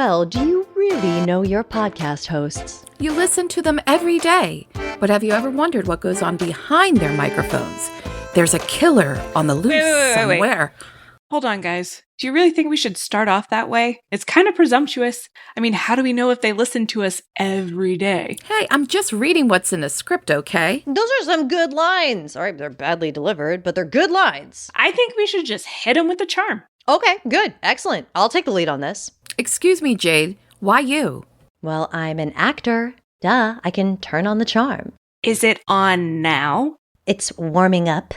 well do you really know your podcast hosts? You listen to them every day, but have you ever wondered what goes on behind their microphones? There's a killer on the loose somewhere. Hold on, guys. Do you really think we should start off that way? It's kind of presumptuous. I mean, how do we know if they listen to us every day? Hey, I'm just reading what's in the script, okay? Those are some good lines. All right, they're badly delivered, but they're good lines. I think we should just hit them with the charm. Okay, good. Excellent. I'll take the lead on this. Excuse me, Jade. Why you? Well, I'm an actor. Duh, I can turn on the charm. Is it on now? It's warming up.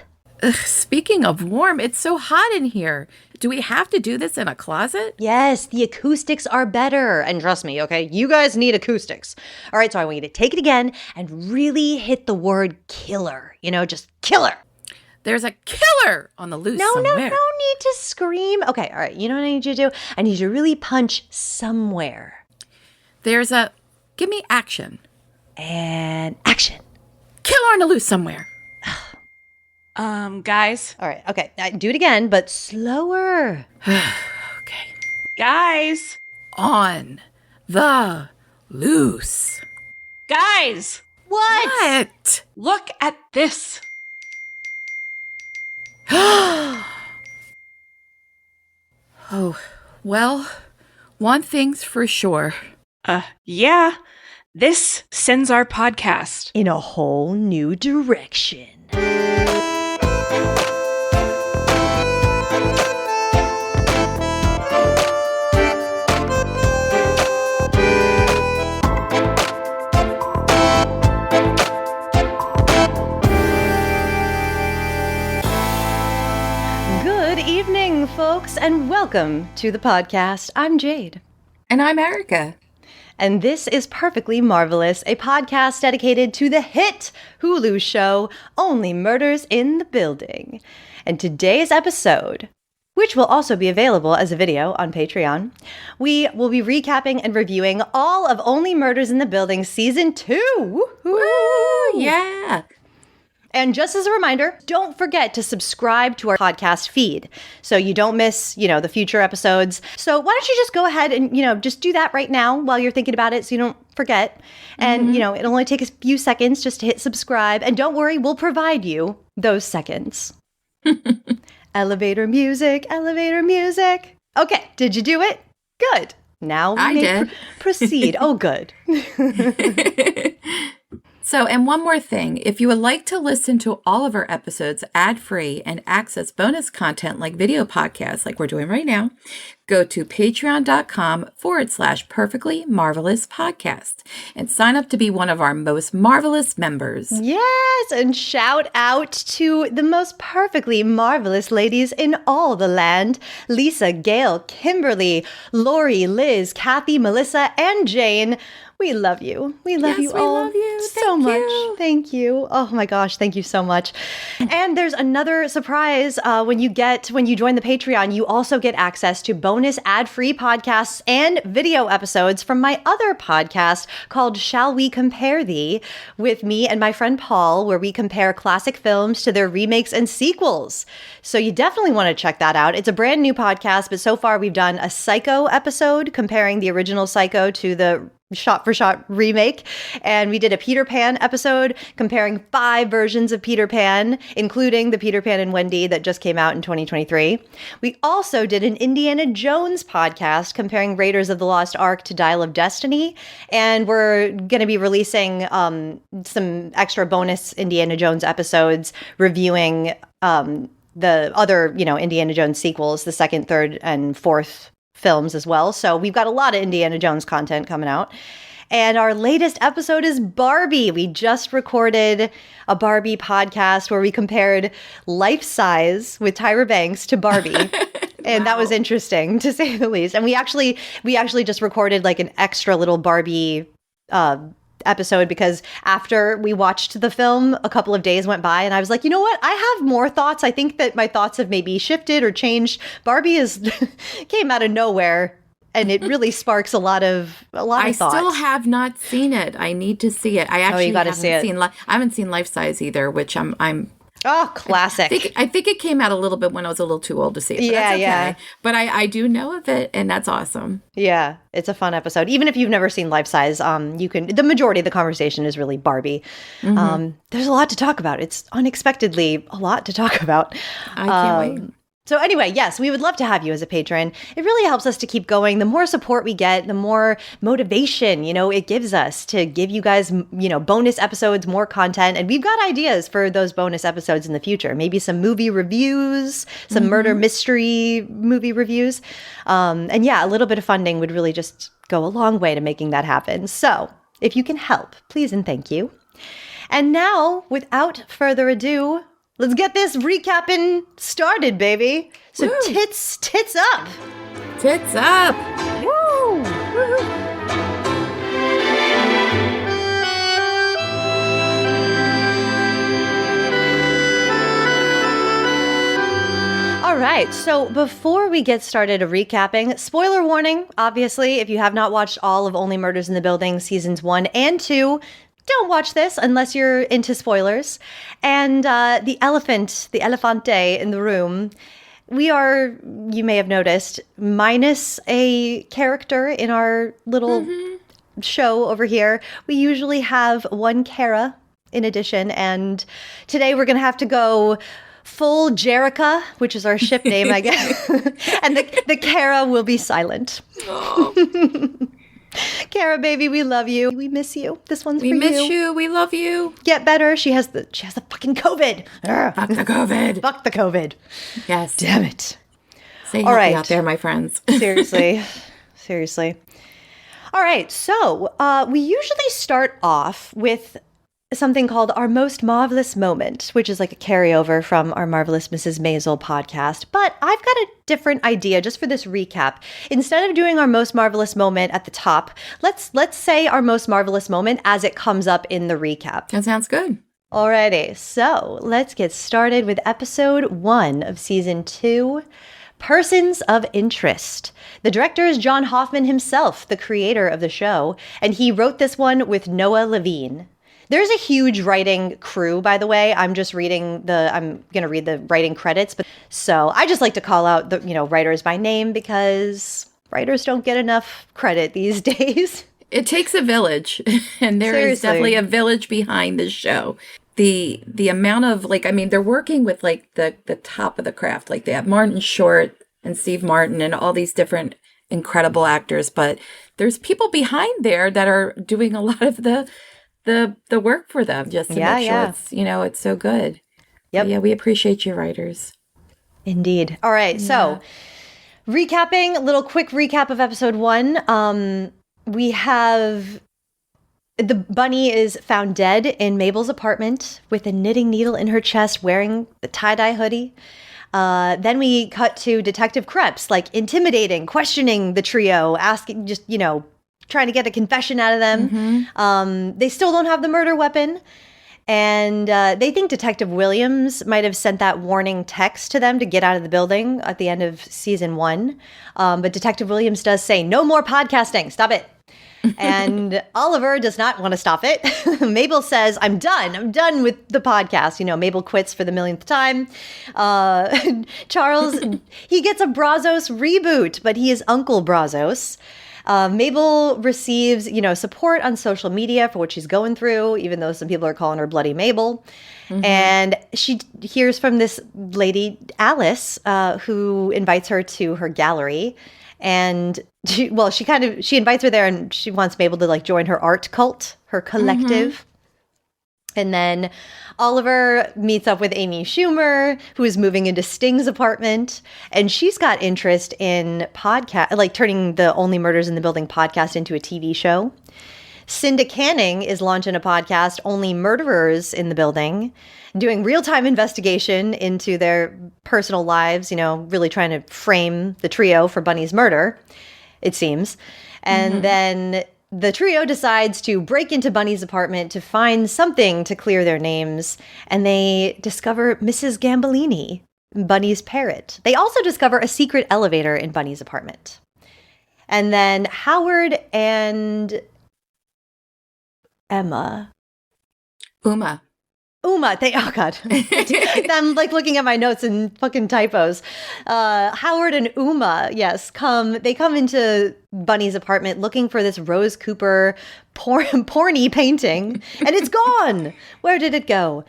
Speaking of warm, it's so hot in here. Do we have to do this in a closet? Yes, the acoustics are better. And trust me, okay, you guys need acoustics. All right, so I want you to take it again and really hit the word killer. You know, just killer. There's a killer on the loose somewhere. No need to scream. Okay, all right, you know what I need you to do? I need you to really punch somewhere. Give me action. And action. Killer on the loose somewhere. Guys. All right, okay, do it again, but slower. Okay. Guys. On the loose. Guys. What? Look at this. Oh, well, one thing's for sure. Yeah. This sends our podcast in a whole new direction. Good evening, folks, and welcome to the podcast. I'm Jade. And I'm Erica. And this is Perfectly Marvelous, a podcast dedicated to the hit Hulu show, Only Murders in the Building. And today's episode, which will also be available as a video on Patreon, we will be recapping and reviewing all of Only Murders in the Building Season 2. Woo-hoo! Yeah. And just as a reminder, don't forget to subscribe to our podcast feed so you don't miss, the future episodes. So why don't you just go ahead and, just do that right now while you're thinking about it so you don't forget. And, it'll only take a few seconds just to hit subscribe. And don't worry, we'll provide you those seconds. Elevator music, elevator music. Okay, did you do it? Good. Now we may proceed. Oh, good. So, and one more thing, if you would like to listen to all of our episodes ad-free and access bonus content like video podcasts like we're doing right now, go to patreon.com/perfectly marvelous podcast and sign up to be one of our most marvelous members. Yes, and shout out to the most perfectly marvelous ladies in all the land: Lisa, Gail, Kimberly, Lori, Liz, Kathy, Melissa, and Jane. We love you. We love you all. Love you so much. Thank you. Oh my gosh, thank you so much. And there's another surprise when you join the Patreon. You also get access to bonus ad-free podcasts and video episodes from my other podcast called Shall We Compare Thee, with me and my friend Paul, where we compare classic films to their remakes and sequels. So you definitely want to check that out. It's a brand new podcast, but so far we've done a Psycho episode comparing the original Psycho to the shot-for-shot remake, and we did a Peter Pan episode comparing 5 versions of Peter Pan, including the Peter Pan and Wendy that just came out in 2023. We also did an Indiana Jones podcast comparing Raiders of the Lost Ark to Dial of Destiny, and we're going to be releasing some extra bonus Indiana Jones episodes reviewing the other, Indiana Jones sequels, the 2nd, 3rd, and 4th films as well. So we've got a lot of Indiana Jones content coming out. And our latest episode is Barbie. We just recorded a Barbie podcast where we compared life size with Tyra Banks to Barbie. And that was interesting, to say the least. And we actually just recorded like an extra little Barbie episode, because after we watched the film, a couple of days went by and I was like, you know what? I have more thoughts. I think that my thoughts have maybe shifted or changed. Barbie came out of nowhere, and it really sparks a lot of thoughts. I still have not seen it. I need to see it. I actually you gotta see it. I haven't seen Life Size either, which I'm Oh, classic. I think it came out a little bit when I was a little too old to see it. But Yeah, that's okay. yeah. But I do know of it, and that's awesome. Yeah, it's a fun episode. Even if you've never seen Life Size, you can. The majority of the conversation is really Barbie. There's a lot to talk about. It's unexpectedly a lot to talk about. I can't wait. So anyway, yes, we would love to have you as a patron. It really helps us to keep going. The more support we get, the more motivation, it gives us to give you guys, bonus episodes, more content. And we've got ideas for those bonus episodes in the future. Maybe some movie reviews, some murder mystery movie reviews. And yeah, a little bit of funding would really just go a long way to making that happen. So if you can help, please and thank you. And now, without further ado, let's get this recapping started, baby. So Woo. tits up. Tits up. Woo! All right, so before we get started recapping, spoiler warning, obviously, if you have not watched all of Only Murders in the Building seasons 1 and 2, don't watch this unless you're into spoilers. And the elefante in the room, we are, you may have noticed, minus a character in our little show over here. We usually have one Kara in addition, and today we're going to have to go full Jerica, which is our ship name, I guess. And the Kara will be silent. Oh. Kara, baby, we love you. We miss you. This one's for you. We miss you. We love you. Get better. She has the fucking COVID. Fuck the COVID. Fuck the COVID. Yes. Damn it. Stay healthy out there, my friends. Seriously. All right. So we usually start off with something called Our Most Marvelous Moment, which is like a carryover from our Marvelous Mrs. Maisel podcast. But I've got a different idea just for this recap. Instead of doing Our Most Marvelous Moment at the top, let's say Our Most Marvelous Moment as it comes up in the recap. That sounds good. Alrighty, so let's get started with episode 1 of season 2, Persons of Interest. The director is John Hoffman himself, the creator of the show, and he wrote this one with Noah Levine. There's a huge writing crew, by the way. I'm going to read the writing credits. But so I just like to call out the, writers by name because writers don't get enough credit these days. It takes a village, and there is definitely a village behind this show. The amount of, they're working with, the top of the craft. Like, they have Martin Short and Steve Martin and all these different incredible actors. But there's people behind there that are doing a lot of the work for them just to make sure it's, it's so good. Yep. So, yeah, we appreciate you, writers. Indeed. All right. Yeah. So recapping, a little quick recap of episode 1. We have the bunny is found dead in Mabel's apartment with a knitting needle in her chest, wearing the tie-dye hoodie. Then we cut to Detective Krebs, intimidating, questioning the trio, asking trying to get a confession out of them. Mm-hmm. They still don't have the murder weapon. And they think Detective Williams might have sent that warning text to them to get out of the building at the end of season 1. But Detective Williams does say, no more podcasting. Stop it. And Oliver does not want to stop it. Mabel says, I'm done with the podcast. Mabel quits for the millionth time. Charles, he gets a Brazos reboot, but he is Uncle Brazos. Mabel receives, support on social media for what she's going through, even though some people are calling her Bloody Mabel. Mm-hmm. And she hears from this lady, Alice, who invites her to her gallery. And she invites her there, and she wants Mabel to join her art cult, her collective. Mm-hmm. And then Oliver meets up with Amy Schumer, who is moving into Sting's apartment. And she's got interest in turning the Only Murders in the Building podcast into a TV show. Cinda Canning is launching a podcast, Only Murderers in the Building, doing real-time investigation into their personal lives, really trying to frame the trio for Bunny's murder, it seems. And then the trio decides to break into Bunny's apartment to find something to clear their names, and they discover Mrs. Gambolini, Bunny's parrot. They also discover a secret elevator in Bunny's apartment. And then Howard and Uma. Uma, oh God. I'm like looking at my notes and fucking typos. Howard and Uma, yes, they come into Bunny's apartment looking for this Rose Cooper porny painting, and it's gone. Where did it go?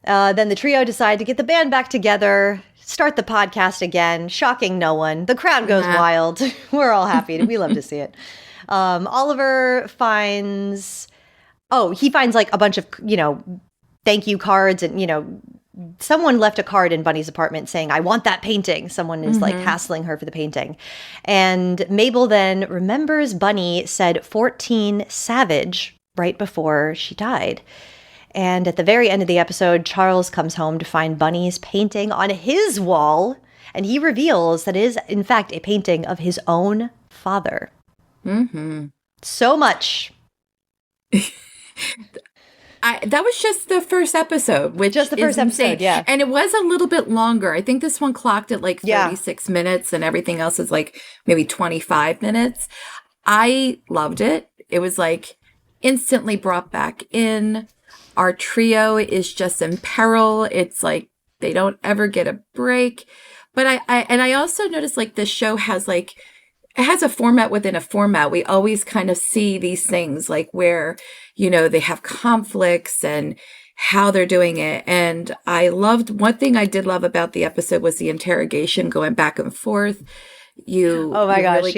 Then the trio decide to get the band back together, start the podcast again, shocking no one. The crowd goes wild. We're all happy. We love to see it. Oliver finds like a bunch of, thank you cards, and someone left a card in Bunny's apartment saying, I want that painting. Someone is like hassling her for the painting. And Mabel then remembers Bunny said 14 Savage right before she died. And at the very end of the episode, Charles comes home to find Bunny's painting on his wall, and he reveals that it is in fact a painting of his own father. So much. That was just the first episode, which just the first episode, yeah. And it was a little bit longer. I think this one clocked at like 36 minutes, and everything else is like maybe 25 minutes. I loved it. It was like instantly brought back in. Our trio is just in peril. It's like they don't ever get a break. But I also noticed like the show has like, it has a format within a format. We always kind of see these things like where, they have conflicts and how they're doing it. And one thing I did love about the episode was the interrogation going back and forth. You really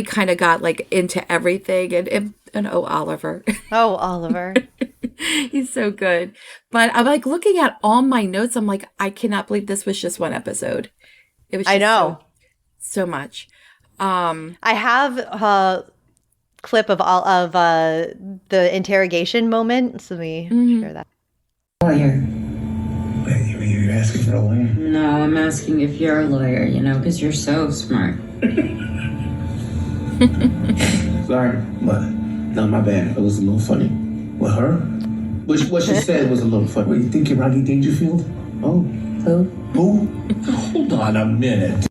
kind of got like into everything. And Oliver. Oh, Oliver. He's so good. But I'm like looking at all my notes. I'm like, I cannot believe this was just one episode. It was just so much. I have a clip of all of the interrogation moment. So let me share that. Lawyer. Wait, you're asking for a lawyer? No, I'm asking if you're a lawyer, because you're so smart. Sorry. What? No, my bad. It was a little funny. With her? What she said was a little funny. What, you think you're Rodney Dangerfield? Oh. Who? Hold on a minute.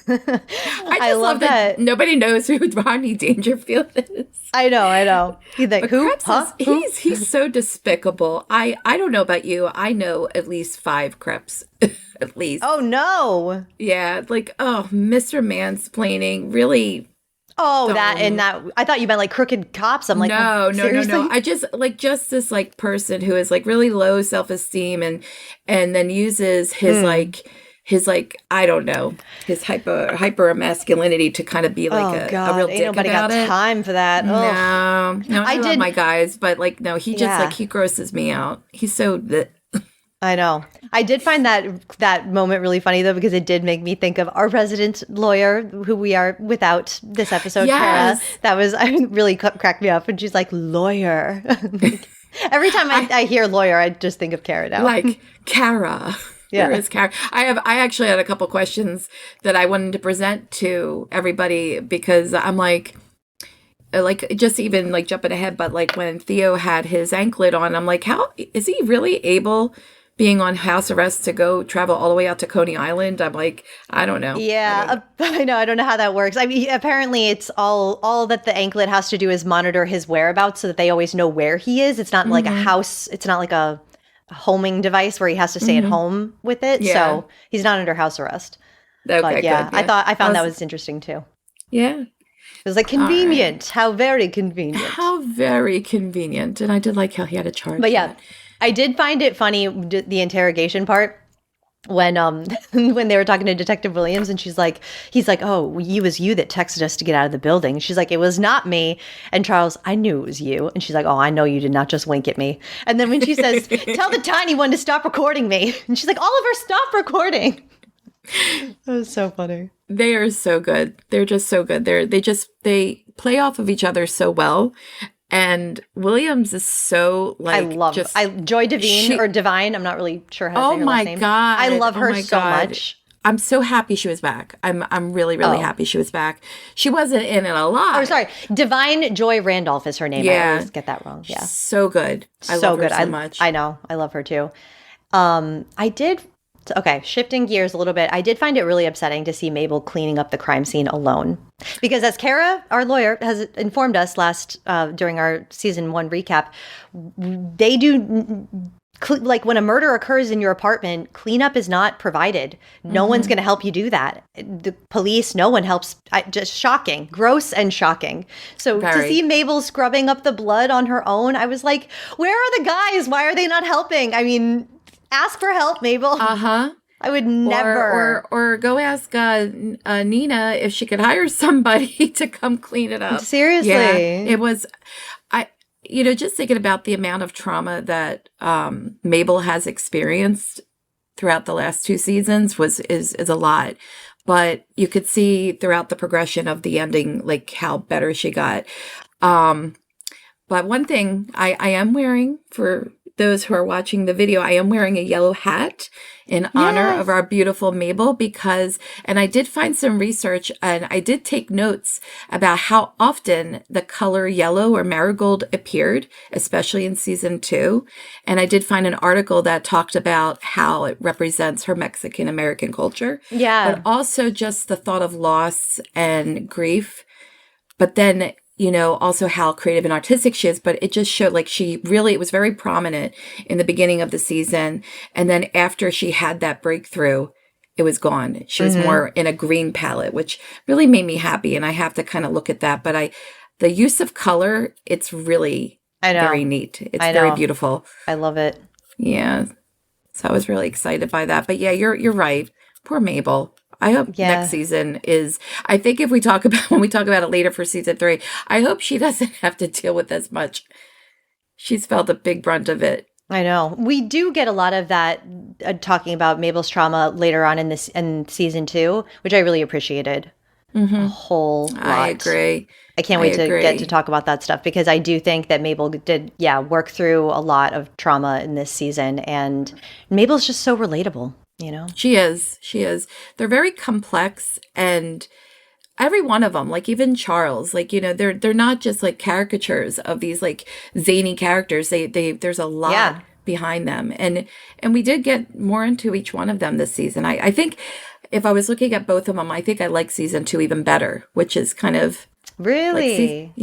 I love that nobody knows who Rodney Dangerfield is. I know. He's like, who? Huh? He's so despicable. I don't know about you. I know at least 5 Kreps. At least. Oh, no. Yeah. Like, Mr. Mansplaining. Really. Oh, that. I thought you meant like crooked cops. I'm like, no. Seriously? I just this like person who is like really low self-esteem and then uses his I don't know, his hyper masculinity to kind of be like a real dick nobody about got it. Time for that. No, I love my guys, but like no, he just like he grosses me out. He's so. I know. I did find that moment really funny though, because it did make me think of our resident lawyer, who we are without this episode, yes. Kara. That was really cracked me up, and she's like, lawyer. Every time I hear lawyer, I just think of Kara now. Like Kara. Yeah. Where is Kara? I actually had a couple questions that I wanted to present to everybody, because I'm like just even like jumping ahead, but like when Theo had his anklet on, I'm like, how is he really able, being on house arrest, to go travel all the way out to Coney Island? I'm like, I don't know. Yeah, I know. I don't know how that works. I mean, apparently it's all that the anklet has to do is monitor his whereabouts so that they always know where he is. It's not like a house. It's not like a homing device where he has to stay at home with it. Yeah. So he's not under house arrest. Okay, but yeah, good, I found that was interesting too. Yeah. It was like convenient. Right. How very convenient. How very convenient. And I did like how he had a charge. But yeah, I did find it funny, the interrogation part, when when they were talking to Detective Williams, and he's like, oh, it was you that texted us to get out of the building. She's like, it was not me. And Charles, I knew it was you. And she's like, oh, I know you did not just wink at me. And then when she says, tell the tiny one to stop recording me. And she's like, Oliver, stop recording. That was so funny. They are so good. They're just so good. They play off of each other so well. And Williams is so like, Joy Devine or Divine. I'm not really sure how to say her last name. Oh my God. I love her so much. I'm so happy she was back. I'm really, really happy she was back. She wasn't in it a lot. Oh, sorry. Divine Joy Randolph is her name. Yeah. I always get that wrong. Yeah. So good. I love her so much. I know. I love her too. I did Okay, shifting gears a little bit, I did find it really upsetting to see Mabel cleaning up the crime scene alone. Because as Kara, our lawyer, has informed us during our season 1 recap, they do, like when a murder occurs in your apartment, cleanup is not provided. No one's going to help you do that. The police, no one helps. Just shocking, gross and shocking. So to see Mabel scrubbing up the blood on her own, I was like, where are the guys? Why are they not helping? I mean, ask for help, Mabel. Uh-huh. I would never. Or go ask Nina if she could hire somebody to come clean it up. Seriously. Yeah, it was, just thinking about the amount of trauma that Mabel has experienced throughout the last 2 seasons is a lot. But you could see throughout the progression of the ending, like how better she got. But one thing I am wearing, for those who are watching the video, I am wearing a yellow hat in honor of our beautiful Mabel and I did find some research and I did take notes about how often the color yellow or marigold appeared, especially in season 2. And I did find an article that talked about how it represents her Mexican American culture. Yeah. But also just the thought of loss and grief. But then also how creative and artistic she is, but it just showed like it was very prominent in the beginning of the season. And then after she had that breakthrough, it was gone. She was more in a green palette, which really made me happy. And I have to kind of look at that. But the use of color, it's really very neat. It's very beautiful. I love it. Yeah. So I was really excited by that. But yeah, you're right. Poor Mabel. I hope next season I think when we talk about it later for season 3, I hope she doesn't have to deal with as much. She's felt a big brunt of it. I know. We do get a lot of that talking about Mabel's trauma later on in season 2, which I really appreciated a whole lot. I agree. I can't wait to get to talk about that stuff because I do think that Mabel did, work through a lot of trauma in this season, and Mabel's just so relatable. She is. They're very complex, and every one of them, like even Charles, like, they're not just like caricatures of these like zany characters. There's a lot behind them. And we did get more into each one of them this season. I think if I was looking at both of them, I think I like season 2 even better, which is kind of really,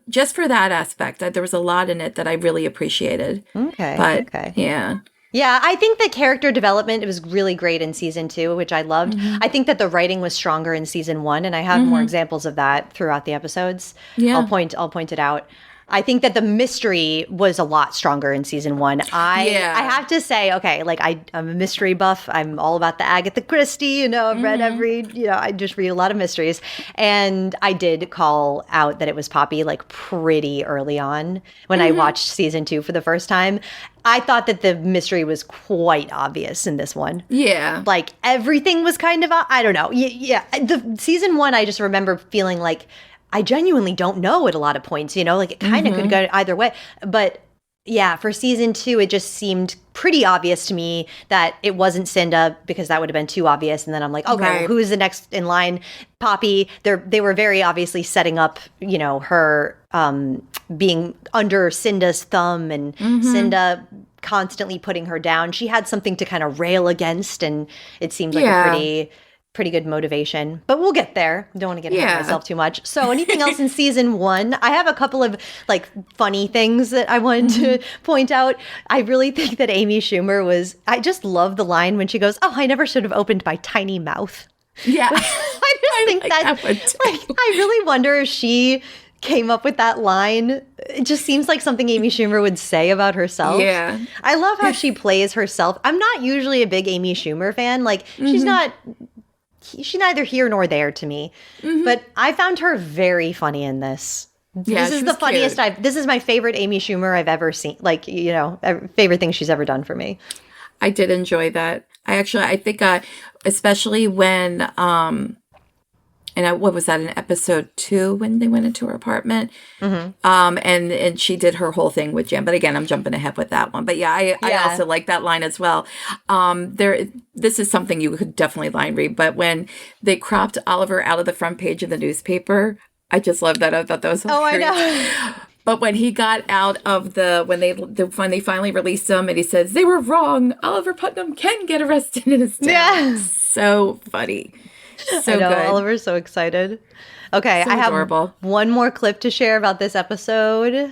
just for that aspect. There was a lot in it that I really appreciated. Okay. Yeah, I think the character development was really great in season 2, which I loved. I think that the writing was stronger in season 1, and I have more examples of that throughout the episodes. Yeah. I'll point it out. I think that the mystery was a lot stronger in season 1. I have to say, okay, like I'm a mystery buff. I'm all about the Agatha Christie, I've read I just read a lot of mysteries. And I did call out that it was Poppy like pretty early on when I watched season 2 for the first time. I thought that the mystery was quite obvious in this one. Yeah. Like everything was kind of, I don't know. Yeah. The season 1, I just remember feeling like, I genuinely don't know at a lot of points, like it kind of could go either way. But yeah, for season 2, it just seemed pretty obvious to me that it wasn't Cinda because that would have been too obvious. And then I'm like, okay, well, who is the next in line? Poppy. They were very obviously setting up, her being under Cinda's thumb and Cinda constantly putting her down. She had something to kind of rail against, and it seemed like a pretty good motivation, but we'll get there. Don't want to get ahead of myself too much. So anything else in season 1? I have a couple of like funny things that I wanted to point out. I really think that Amy Schumer I just love the line when she goes, "Oh, I never should have opened my tiny mouth." Yeah. I think that I really wonder if she came up with that line. It just seems like something Amy Schumer would say about herself. Yeah. I love how she plays herself. I'm not usually a big Amy Schumer fan. Like she's neither here nor there to me, but I found her very funny in this. This is the funniest this is my favorite Amy Schumer I've ever seen. Like, favorite thing she's ever done for me. I did enjoy that. I think, especially when, what was that, in episode 2 when they went into her apartment? And she did her whole thing with Jan. But again, I'm jumping ahead with that one. But I also like that line as well. This is something you could definitely line read. But when they cropped Oliver out of the front page of the newspaper, I just love that. I thought that was hilarious. Oh, I know. But when he got out of when they finally released him, and he says they were wrong, Oliver Putnam can get arrested in his town. Yeah. So funny. So I know, good. Oliver's so excited. Okay, So I have adorable. one more clip to share about this episode.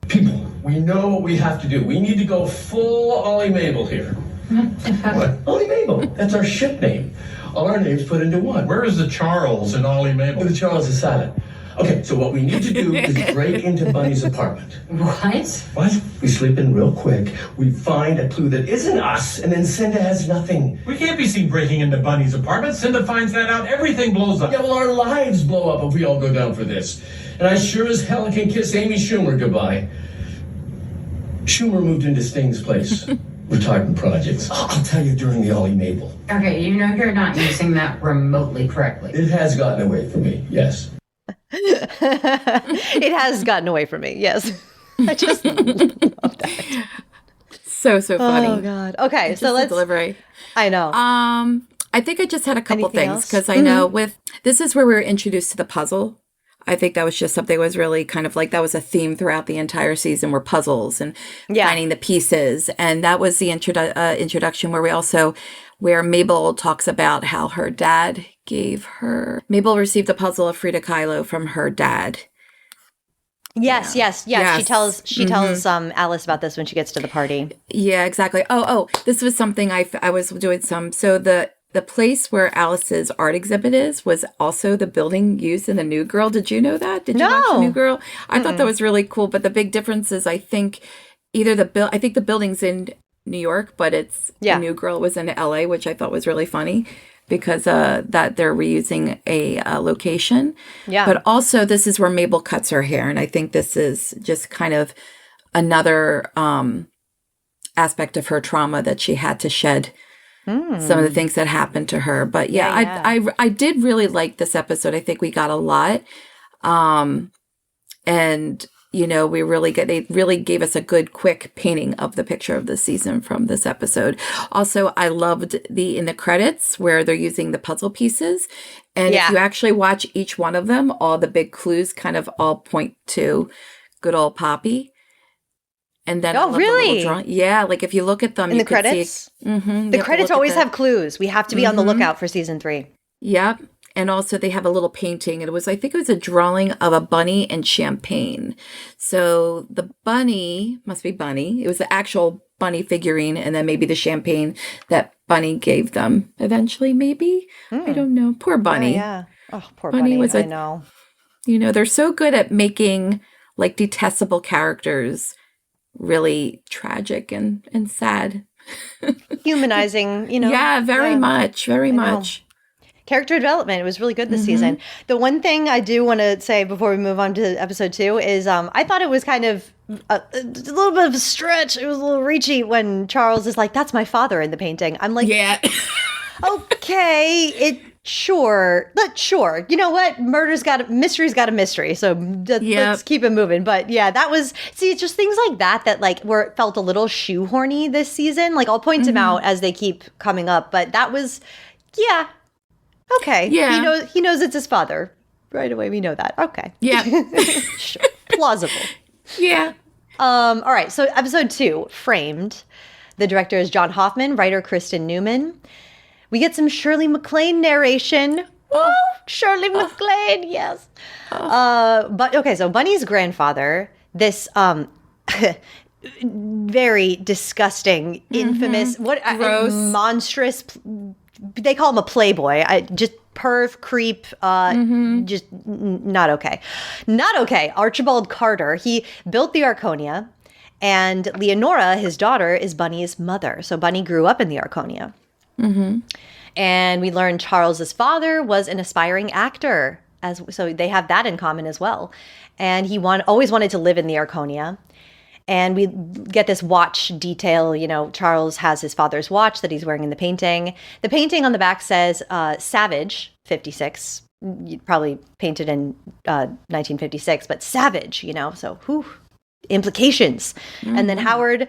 People, we know what we have to do. We need to go full Ollie Mabel here. What? Ollie Mabel. That's our ship name. All our names put into one. Where is the Charles in Ollie Mabel? The Charles is silent. Okay, so what we need to do is break into Bunny's apartment. What? What? We slip in real quick, we find a clue that isn't us, and then Cinda has nothing. We can't be seen breaking into Bunny's apartment. Cinda finds that out. Everything blows up. Yeah, well, our lives blow up if we all go down for this. And I sure as hell can kiss Amy Schumer goodbye. Schumer moved into Sting's place. Retardant projects. I'll tell you during the Ollie Mabel. Okay, you know you're not using that remotely correctly. It has gotten away from me, yes. It has gotten away from me. Yes. I just love that. So funny. Oh God. Okay, so let's delivery. I know. I think I just had a couple Anything things else? because I know this is where we were introduced to the puzzle. I think that was just something that was really kind of like that was a theme throughout the entire season were puzzles and finding the pieces. And that was the introduction where Mabel talks about how her dad Mabel received a puzzle of Frida Kahlo from her dad. Yes. She tells Alice about this when she gets to the party. Yeah, exactly. Oh, this was something I was doing so the place where Alice's art exhibit was also the building used in The New Girl. Did you know that? Did you watch The New Girl? I thought that was really cool. But the big difference is I think the building's in New York, but The New Girl was in LA, which I thought was really funny because that they're reusing a location. Yeah. But also this is where Mabel cuts her hair. And I think this is just kind of another aspect of her trauma that she had to shed some of the things that happened to her. But I did really like this episode. I think we got a lot. And you know, they really gave us a good quick painting of the picture of the season from this episode. Also, I loved in the credits where they're using the puzzle pieces. And if you actually watch each one of them, all the big clues kind of all point to good old Poppy. And then really? Yeah, like if you look at them, in the credits, the credits always have clues. We have to be on the lookout for season 3. Yep. And also they have a little painting. I think it was a drawing of a bunny and champagne. So the bunny must be Bunny. It was the actual bunny figurine, and then maybe the champagne that Bunny gave them eventually, maybe. I don't know. Poor Bunny. Yeah. Oh, poor Bunny. I know. You know, they're so good at making like detestable characters really tragic and sad. Humanizing, you know. Yeah, very much. Character development was really good this season. The one thing I do want to say before we move on to episode 2 is I thought it was kind of a little bit of a stretch. It was a little reachy when Charles is like, "That's my father" in the painting. I'm like, yeah. Okay, sure. You know what? Mystery's got a mystery. So let's keep it moving. But yeah, it's just things like that like felt a little shoehorny this season. Like I'll point them out as they keep coming up. But that was, okay. Yeah. He knows it's his father. Right away, we know that. Okay. Yeah. Sure. Plausible. Yeah. All right. So episode 2, Framed. The director is John Hoffman, writer Kristen Newman. We get some Shirley MacLaine narration. Oh, Shirley MacLaine, yes. But okay, so Bunny's grandfather, this very disgusting, infamous, Gross. Monstrous. They call him a playboy. Just perv, creep. Just not okay. Not okay. Archibald Carter. He built the Arconia, and Leonora, his daughter, is Bunny's mother. So Bunny grew up in the Arconia. And we learned Charles's father was an aspiring actor, so they have that in common as well. And he always wanted to live in the Arconia. And we get this watch detail. You know, Charles has his father's watch that he's wearing in the painting. The painting on the back says Savage 56. Probably painted in 1956, but Savage. You know, so whew. Implications. And then Howard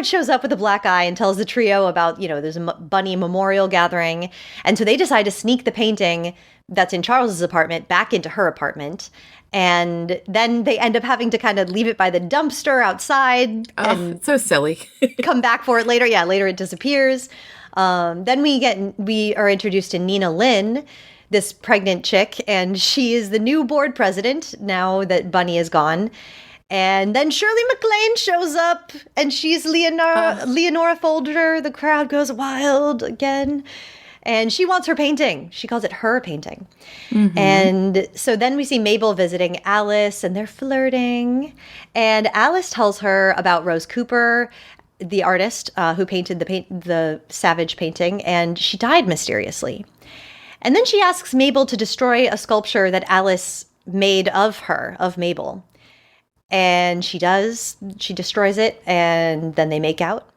shows up with a black eye and tells the trio about, there's a Bunny memorial gathering. And so they decide to sneak the painting that's in Charles's apartment back into her apartment. And then they end up having to kind of leave it by the dumpster outside and so silly. come back for it later. Yeah, later it disappears. Then we are introduced to Nina Lynn, this pregnant chick, and she is the new board president now that Bunny is gone. And then Shirley MacLaine shows up, and she's Leonora Folger. The crowd goes wild again. And she wants her painting. She calls it her painting. Mm-hmm. And so then we see Mabel visiting Alice, and they're flirting. And Alice tells her about Rose Cooper, the artist who painted the Savage painting, and she died mysteriously. And then she asks Mabel to destroy a sculpture that Alice made of her, of Mabel. And she does. She destroys it, and then they make out.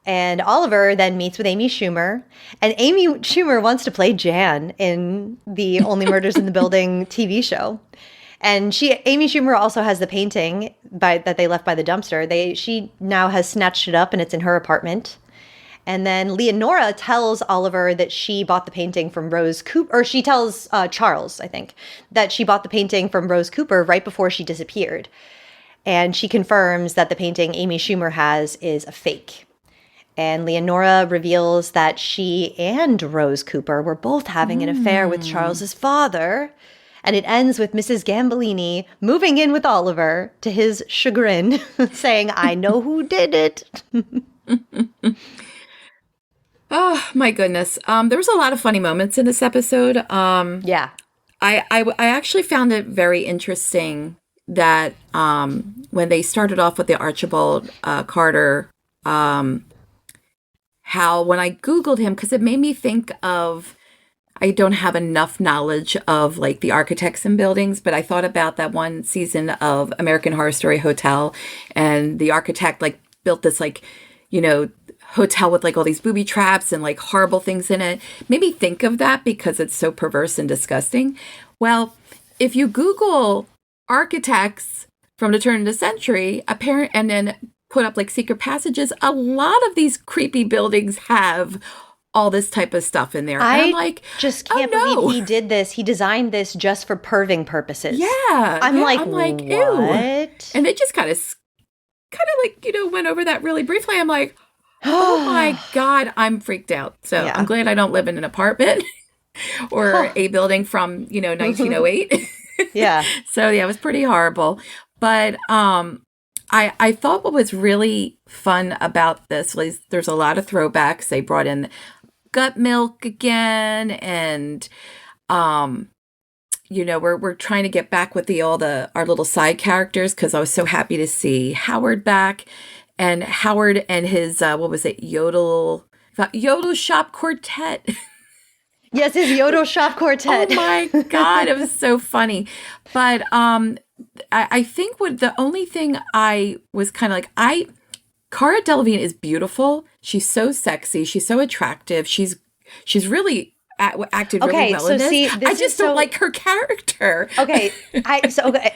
And Oliver then meets with Amy Schumer, and Amy Schumer wants to play Jan in the Only Murders in the Building TV show. And Amy Schumer also has the painting that they left by the dumpster. She now has snatched it up, and it's in her apartment. And then Leonora tells Oliver that she bought the painting from Rose Cooper, or she tells Charles, I think, that she bought the painting from Rose Cooper right before she disappeared. And she confirms that the painting Amy Schumer has is a fake. And Leonora reveals that she and Rose Cooper were both having an affair with Charles's father. And it ends with Mrs. Gambolini moving in with Oliver, to his chagrin, saying, "I know who did it." Oh, my goodness. There was a lot of funny moments in this episode. Yeah. I actually found it very interesting that when they started off with the Archibald Carter, how when I Googled him, because it made me think of, I don't have enough knowledge of like the architects and buildings, but I thought about that one season of American Horror Story Hotel, and the architect like built this like, hotel with like all these booby traps and like horrible things in it. Made me think of that because it's so perverse and disgusting. Well, if you Google architects from the turn of the century, and then put up like secret passages, a lot of these creepy buildings have all this type of stuff in there. I'm like, just can't believe he did this. He designed this just for perving purposes. Yeah. I'm like, what? Ew. And they just kind of like, went over that really briefly. I'm like, oh my God, I'm freaked out. So yeah. I'm glad I don't live in an apartment or a building from, 1908. Yeah. So yeah, it was pretty horrible. But I thought what was really fun about this was there's a lot of throwbacks. They brought in gut milk again, and we're trying to get back with our little side characters, because I was so happy to see Howard back, and Howard and his Yodel Shop Quartet. Yes, his Yodel Shop Quartet. Oh my God, it was so funny. But I think the only thing I was kind of like, Cara Delevingne is beautiful. She's so sexy. She's so attractive. She's really acted really well in this. See, I just don't like her character. Okay,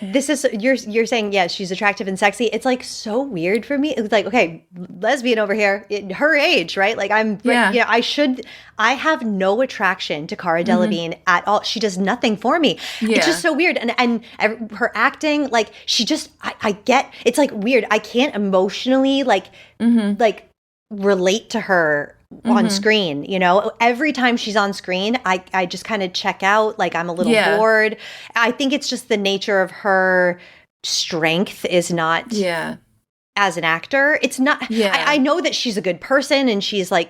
this is you're saying yes, she's attractive and sexy. It's like so weird for me. It's like, okay, lesbian over here, her age, right? Like I have no attraction to Cara Delevingne at all. She does nothing for me. Yeah. It's just so weird, and her acting, like she just, I get, it's like weird. I can't emotionally like relate to her on screen. Every time she's on screen, I just kind of check out, like I'm a little bored. I think it's just the nature of her strength is not as an actor. It's not, I know that she's a good person and she's like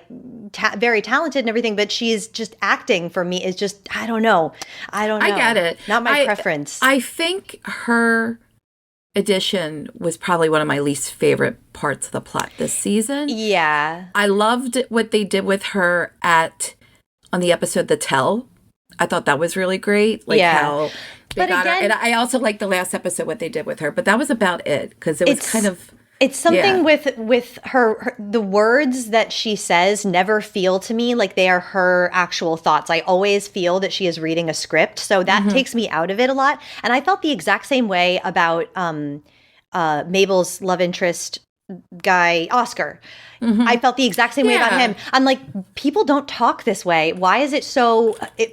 very talented and everything, but she's just acting for me is just, I don't know. I get it. Not my preference. I think her edition was probably one of my least favorite parts of the plot this season. Yeah. I loved what they did with her on the episode The Tell. I thought that was really great. Like how they got her. And I also liked the last episode, what they did with her. But that was about it, because it was kind of... It's something with her, the words that she says never feel to me like they are her actual thoughts. I always feel that she is reading a script. So that takes me out of it a lot. And I felt the exact same way about Mabel's love interest guy, Oscar. I felt the exact same way about him. I'm like, people don't talk this way. Why is it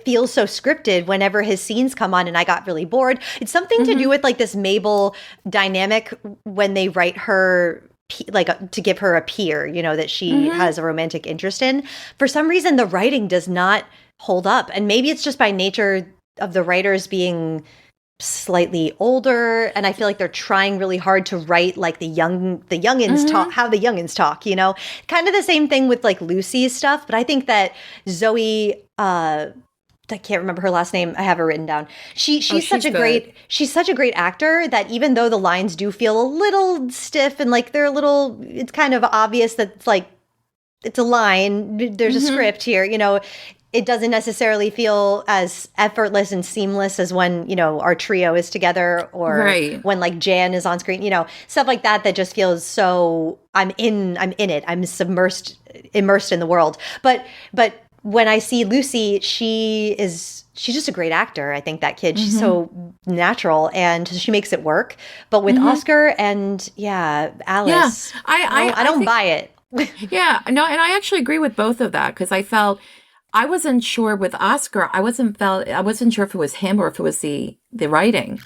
feels so scripted whenever his scenes come on, and I got really bored. It's something to do with like this Mabel dynamic when they write her, like to give her a peer, that she has a romantic interest in. For some reason, the writing does not hold up. And maybe it's just by nature of the writers being slightly older, and I feel like they're trying really hard to write like the youngins talk, how the youngins talk, kind of the same thing with like Lucy's stuff. But I think that Zoe, I can't remember her last name, I have her written down, she's such a great actor that even though the lines do feel a little stiff and like it's kind of obvious that it's like it's a line, there's a script here, it doesn't necessarily feel as effortless and seamless as when, our trio is together, or when like Jan is on screen, stuff like that just feels so I'm in it. I'm immersed in the world. But when I see Lucy, she's just a great actor. I think that kid, she's so natural and she makes it work. But with Oscar and Alice, I don't buy it. Yeah, no, and I actually agree with both of that, because I wasn't sure with Oscar. I wasn't sure if it was him or if it was the writing.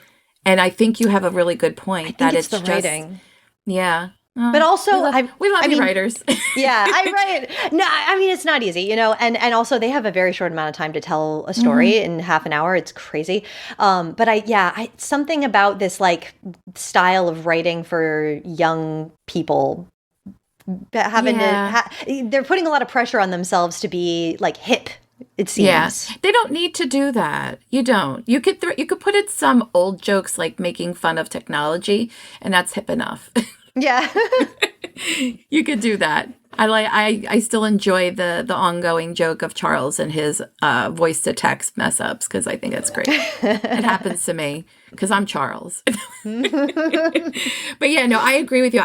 And I think you have a really good point that it's the just writing. Yeah. But also, we love you writers. Yeah, I write. No, I mean, it's not easy, and also they have a very short amount of time to tell a story in half an hour. It's crazy. But something about this like style of writing for young people, they're putting a lot of pressure on themselves to be like hip, it seems. Yeah. They don't need to do that. You don't. You could put in some old jokes like making fun of technology, and that's hip enough. Yeah. You could do that. I still enjoy the ongoing joke of Charles and his voice to text mess ups, because I think it's great. It happens to me because I'm Charles. But yeah, no, I agree with you.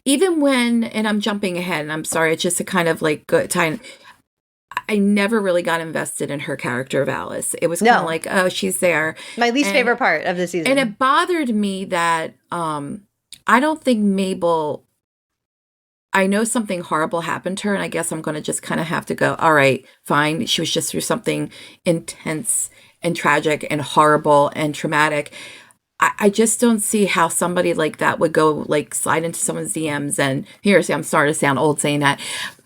Even when, and I'm jumping ahead, and I'm sorry, it's just a kind of like good time. I never really got invested in her character of Alice. It was kind of like, oh, she's there. My least favorite part of the season. And it bothered me that I don't think Mabel, I know something horrible happened to her, and I guess I'm going to just kind of have to go, all right, fine. She was just through something intense and tragic and horrible and traumatic. I just don't see how somebody like that would go like slide into someone's DMs and I'm starting to sound old saying that,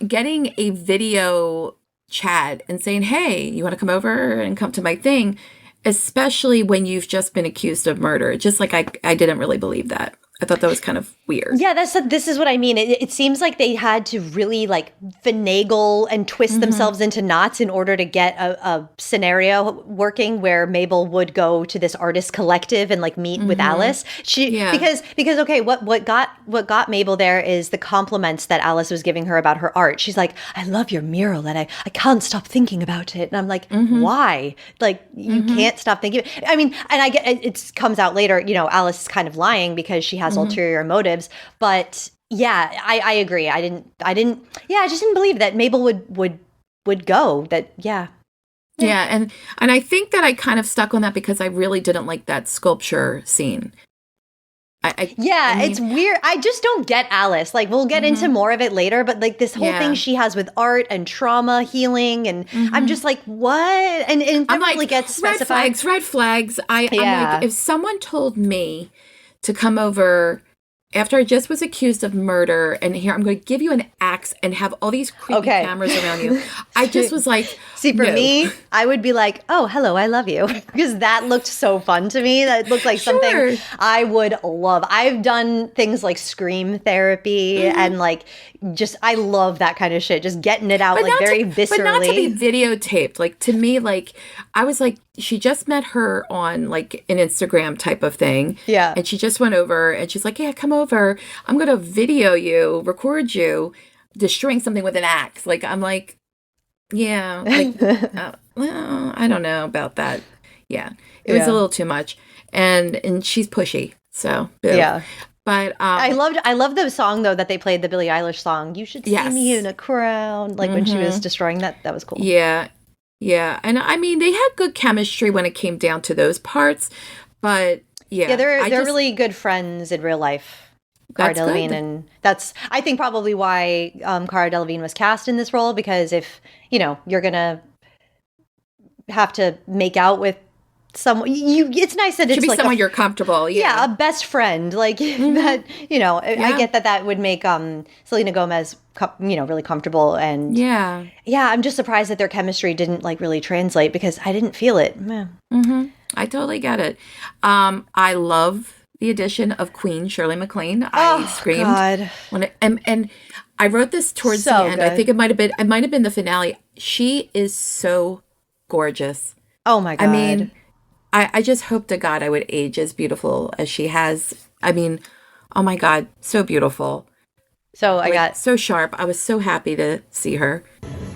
getting a video chat and saying, hey, you want to come over and come to my thing, especially when you've just been accused of murder. Just like I didn't really believe that. I thought that was kind of weird. Yeah, this is what I mean. It seems like they had to really like finagle and twist themselves into knots in order to get a scenario working where Mabel would go to this artist collective and like meet with Alice. Because okay, what got Mabel there is the compliments that Alice was giving her about her art. She's like, I love your mural and I can't stop thinking about it. And I'm like, why? Like you can't stop thinking. I mean, and I get it comes out later, Alice is kind of lying because she has ulterior motives, but yeah, I agree. I just didn't believe that Mabel would go. Yeah, and I think that I kind of stuck on that because I really didn't like that sculpture scene. It's weird. I just don't get Alice. Like we'll get into more of it later, but like this whole thing she has with art and trauma healing, and I'm just like, what? And it definitely like, gets specified. Red flags. I'm like, if someone told me to come over after I just was accused of murder, and here I'm going to give you an axe and have all these creepy cameras around you. I just was like, see, for me, I would be like, oh, hello, I love you. Because that looked so fun to me. That looked like something I would love. I've done things like scream therapy and like just, I love that kind of shit. Just getting it out viscerally. But not to be videotaped. Like to me, like I was like, she just met her on like an Instagram type of thing. Yeah. And she just went over and she's like, yeah, come over. I'm going to video you, record you destroying something with an axe. Like, I'm like, yeah, like, well, I don't know about that. Yeah. It was a little too much. And she's pushy. So, boo. Yeah. But I love the song though that they played, the Billie Eilish song. You should see me in a crown. Like when she was destroying that was cool. Yeah. Yeah. And I mean, they had good chemistry when it came down to those parts, but Yeah, they're really good friends in real life. Cara Delevingne, and that's, I think, probably why Cara Delevingne was cast in this role, because if, you're gonna have to make out with someone, it's nice that it should it's be like someone you're comfortable. Yeah, a best friend, like that. I get that would make Selena Gomez, really comfortable, and yeah. I'm just surprised that their chemistry didn't like really translate, because I didn't feel it. I totally get it. I love the addition of Queen Shirley MacLaine. I screamed when and I wrote this towards the end. Good. I think it might have been the finale. She is so gorgeous. Oh my God. I mean, I just hope to God I would age as beautiful as she has. I mean, oh my God, so beautiful. So I got so sharp. I was so happy to see her.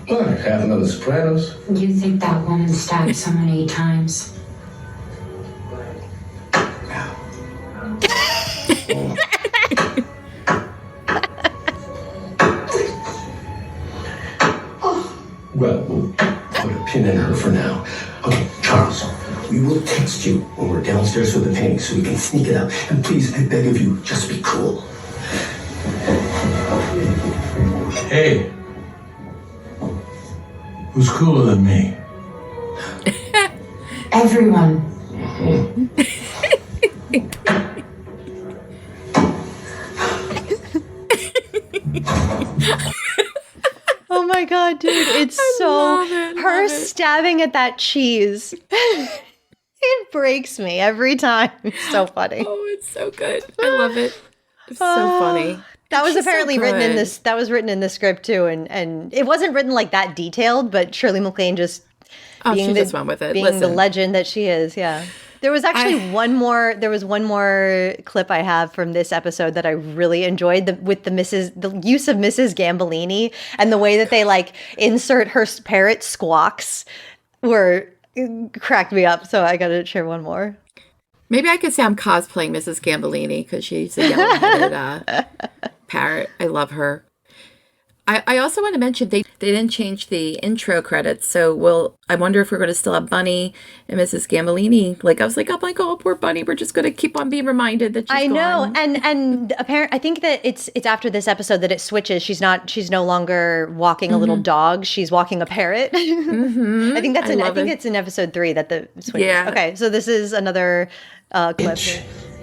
What, half another Sopranos? You think that woman stabbed someone 8 times? Well, we'll put a pin in her for now. Okay, Charles, we will text you when we're downstairs with the painting so we can sneak it up. And please, I beg of you, just be cool. Hey. Who's cooler than me? Everyone. Oh my God, dude, it's her stabbing at that cheese. It breaks me every time. It's so funny. Oh, it's so good. I love it. It's so funny. That was apparently written in this. That was written in the script too, and it wasn't written like that detailed. But Shirley MacLaine just she just went with it, being the legend that she is. Yeah, there was actually one more. There was one more clip I have from this episode that I really enjoyed, with the use of Mrs. Gambolini, and the way that they like insert her parrot squawks cracked me up. So I got to share one more. Maybe I could say I'm cosplaying Mrs. Gambolini because she's a yellow-headed parrot. I love her. I also want to mention they didn't change the intro credits, so I wonder if we're going to still have Bunny and Mrs. Gambolini. Like, I was like, oh my God, poor Bunny. We're just going to keep on being reminded that she's gone. and apparently I think that it's after this episode that it switches. She's no longer walking a little dog. She's walking a parrot. I think it's in episode 3 that the switches. Yeah. Okay, so this is another clip.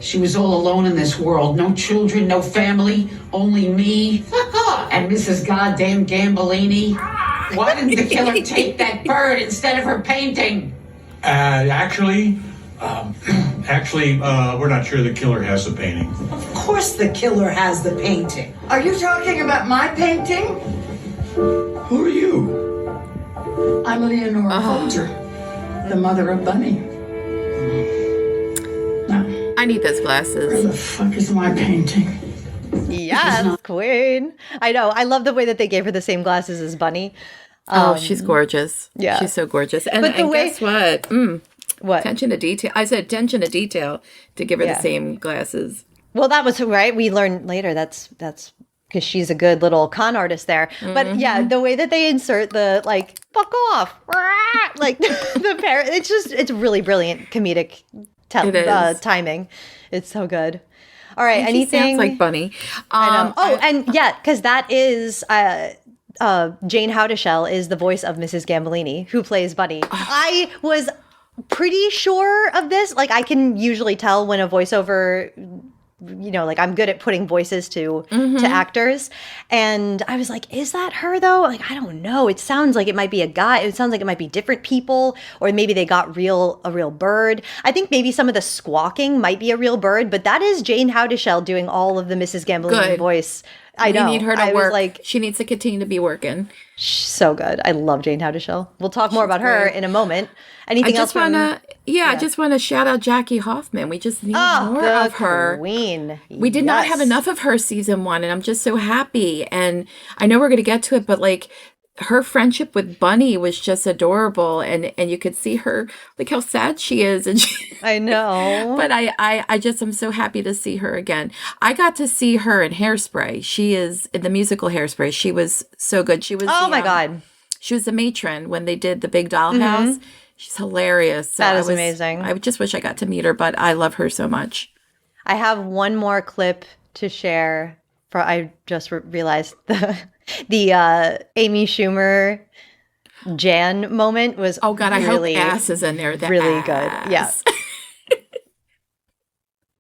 She was all alone in this world. No children, no family, only me and Mrs. Goddamn Gambolini. Why didn't the killer take that bird instead of her painting? Actually, we're not sure the killer has the painting. Of course the killer has the painting. Are you talking about my painting? Who are you? I'm Leonora Folger, the mother of Bunny. I need those Where glasses. the fuck is my painting? Yes, Queen. I know. I love the way that they gave her the same glasses as Bunny. She's gorgeous. Yeah. She's so gorgeous. And guess what? What? Attention to detail. I said attention to detail to give her the same glasses. Well, that was right. We learned later that's because she's a good little con artist there. But yeah, the way that they insert the like "fuck off," like the parrot, it's really brilliant comedic timing. It's so good. All right, anything sounds like Bunny. I know. And yeah, because that is Jane Houdyshell is the voice of Mrs. Gambolini, who plays Bunny. I was pretty sure of this. Like, I can usually tell when a voiceover, like I'm good at putting voices to actors. And I was like, is that her though? Like, I don't know. It sounds like it might be a guy. It sounds like it might be different people, or maybe they got a real bird. I think maybe some of the squawking might be a real bird, but that is Jane Houdyshell doing all of the Mrs. Gambolini voice. I know. We need her to work. Like, she needs to continue to be working. She's so good. I love Jane Houdyshell. We'll talk more about her in a moment. Anything else? I just want to shout out Jackie Hoffman. We just need more of her. Queen. We did not have enough of her season 1, and I'm just so happy. And I know we're going to get to it, but like her friendship with Bunny was just adorable, and you could see her, like how sad she is. And I know. But I just am so happy to see her again. I got to see her in Hairspray. She is in the musical Hairspray. She was so good. She was my God. She was the matron when they did the Big Dollhouse. She's hilarious. So That is amazing. I just wish I got to meet her, but I love her so much. I have one more clip to share. I just realized the Amy Schumer Jan moment was Oh God, really, I hope ass is in there. Really good. Yeah.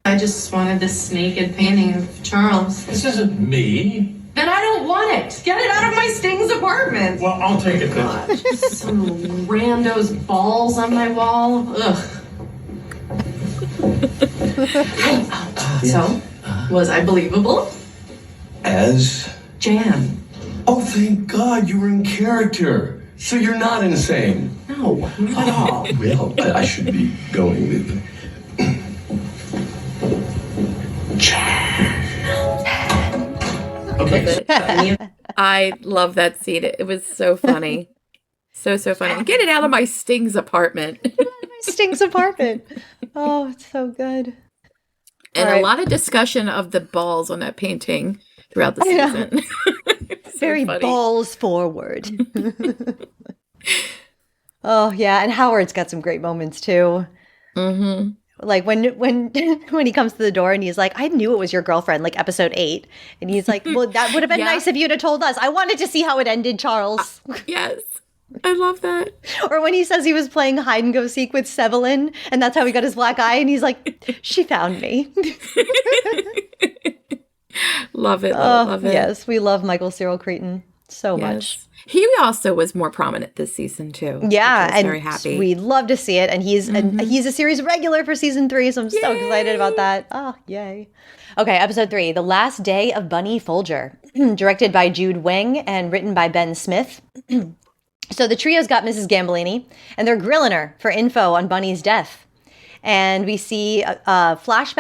I just wanted this naked painting of Charles. This isn't me. Then I don't want it. Get it out of my Sting's apartment. Well, I'll take it then. Some rando's balls on my wall. Ugh. So, was I believable? As? Jan. Oh, thank God you were in character. So you're not insane. No, not at all. Well, I should be going with. Okay. I love that scene. It was so funny. So funny. Get it out of my Sting's apartment. Sting's apartment. Oh, it's so good. And a lot of discussion of the balls on that painting throughout the season. Very funny. balls forward. Oh, yeah. And Howard's got some great moments, too. Mm-hmm. Like when he comes to the door and he's like, I knew it was your girlfriend, like episode 8. And he's like, well, that would have been nice if you'd have told us. I wanted to see how it ended, Charles. Yes. I love that. Or when he says he was playing hide and go seek with Sevelin and that's how he got his black eye. And he's like, she found me. Love it. Love it. Yes, we love Michael Cyril Creighton so much. He also was more prominent this season too. Yeah, I was and very happy. we love to see it. And he's a series regular for season 3, so I'm so excited about that. Oh, yay. Okay, episode 3, The Last Day of Bunny Folger, directed by Jude Weng and written by Ben Smith. So the trio's got Mrs. Gambolini, and they're grilling her for info on Bunny's death. And we see a flashback